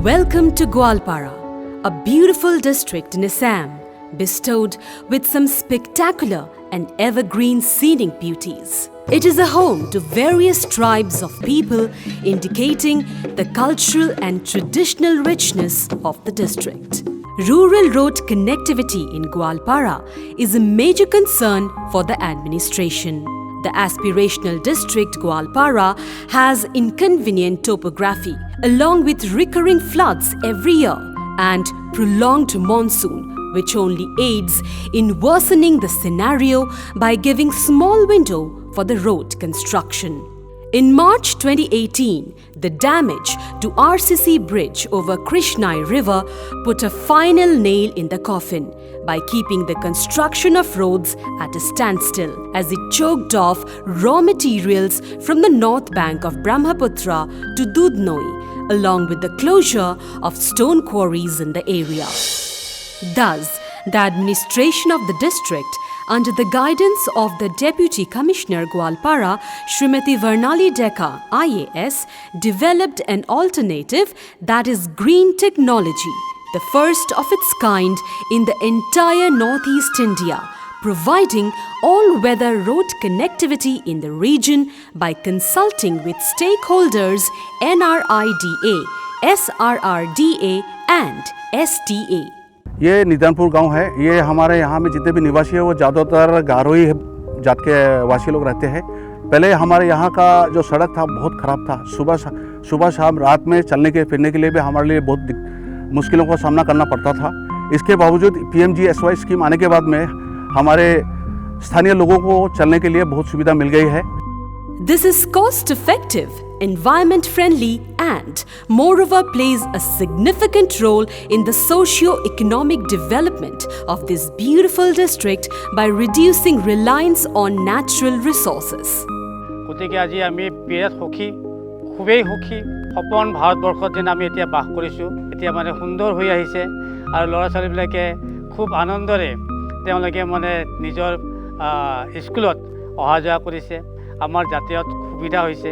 Welcome to Gwalpara, a beautiful district in Assam, bestowed with some spectacular and evergreen scenic beauties. It is a home to various tribes of people, indicating the cultural and traditional richness of the district. Rural road connectivity in Gwalpara is a major concern for the administration. The aspirational district Gwalpara has inconvenient topography, along with recurring floods every year and prolonged monsoon, which only aids in worsening the scenario by giving small window for the road construction. In March 2018, the damage to RCC bridge over Krishnai River put a final nail in the coffin by keeping the construction of roads at a standstill, as it choked off raw materials from the north bank of Brahmaputra to Dudhnoi, along with the closure of stone quarries in the area. Thus, the administration of the district, under the guidance of the Deputy Commissioner Gwalpara, Srimati Varnali Dekka, IAS, developed an alternative, that is green technology, the first of its kind in the entire Northeast India, providing all-weather road connectivity in the region by consulting with stakeholders NRIDA, SRRDA and STA. ये निदानपुर गांव है। ये हमारे यहाँ में जितने भी निवासी हैं वो ज़्यादातर गारोई जात के वासी लोग रहते हैं। पहले हमारे यहाँ का जो सड़क था बहुत ख़राब था। सुबह शाम रात में चलने के फिरने के लिए भी हमारे लिए बहुत मुश्किलों का सामना करना पड़ता था। इसके बावजूद PMGSY स्कीम आने के बाद में हमारे स्थानीय लोगों को चलने के लिए बहुत सुविधा मिल गई है। This is cost-effective, environment-friendly and, moreover, plays a significant role in the socio-economic development of this beautiful district by reducing reliance on natural resources. গতিকে আজি আমি বিৰাট সুখী, খুবেই সুখী। সপোন ভাৰতবৰ্ষত যেন আমি এতিয়া বাস কৰিছোঁ, এতিয়া মানে সুন্দৰ হৈ আহিছে আৰু ল'ৰা ছোৱালীবিলাকে খুব আনন্দৰে তেওঁলোকে মানে নিজৰ স্কুলত অহা যোৱা কৰিছে। আমাৰ যাতায়াত সুবিধা হৈছে।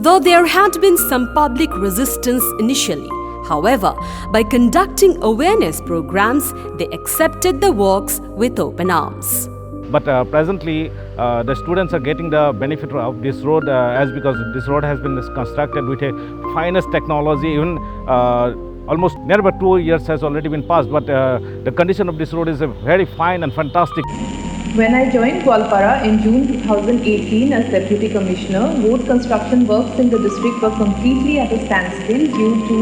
Though there had been some public resistance initially, however, by conducting awareness programs, they accepted the works with open arms. But presently, the students are getting the benefit of this road as because this road has been constructed with a finest technology. Even almost nearby 2 years has already been passed, but the condition of this road is very fine and fantastic. When I joined Gwalpara in June 2018 as Deputy Commissioner, road construction works in the district were completely at a standstill due to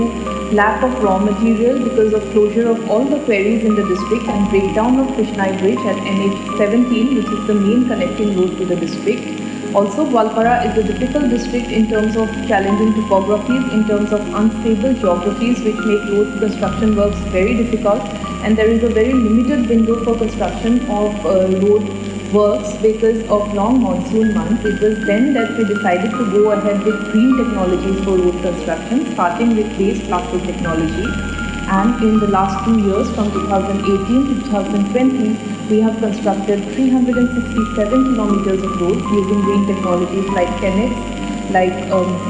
lack of raw material because of closure of all the quarries in the district and breakdown of Krishnai Bridge at NH17, which is the main connecting road to the district. Also, Gwalpara is a difficult district in terms of challenging topographies, in terms of unstable geographies, which make road construction works very difficult. And there is a very limited window for construction of road works because of long monsoon months. It was then that we decided to go ahead with green technologies for road construction, starting with waste plastic technology. And in the last 2 years, from 2018 to 2020, we have constructed 367 kilometers of roads using green technologies like Tenex, like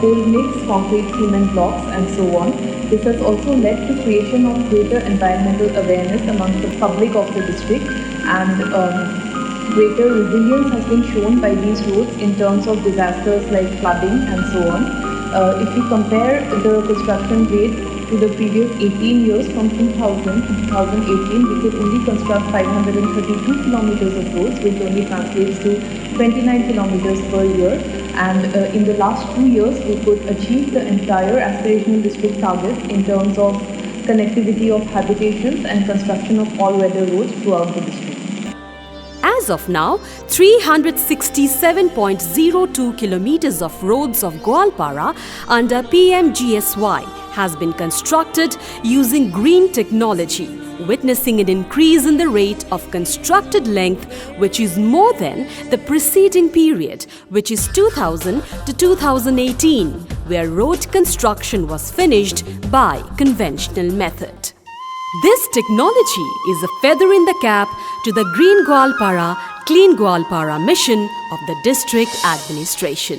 cold mix, concrete cement blocks and so on. This has also led to creation of greater environmental awareness amongst the public of the district, and greater resilience has been shown by these roads in terms of disasters like flooding and so on. If we compare the construction rate to the previous 18 years, from 2000 to 2018, we could only construct 532 kilometers of roads, which only translates to 29 kilometers per year. And in the last 2 years, we could achieve the entire aspirational district target in terms of connectivity of habitations and construction of all-weather roads throughout the district. As of now, 367.02 kilometers of roads of Gwalpara under PMGSY has been constructed using green technology, witnessing an increase in the rate of constructed length, which is more than the preceding period, which is 2000 to 2018, where road construction was finished by conventional method. This technology is a feather in the cap to the Green Gwalpara, Clean Gwalpara mission of the district administration.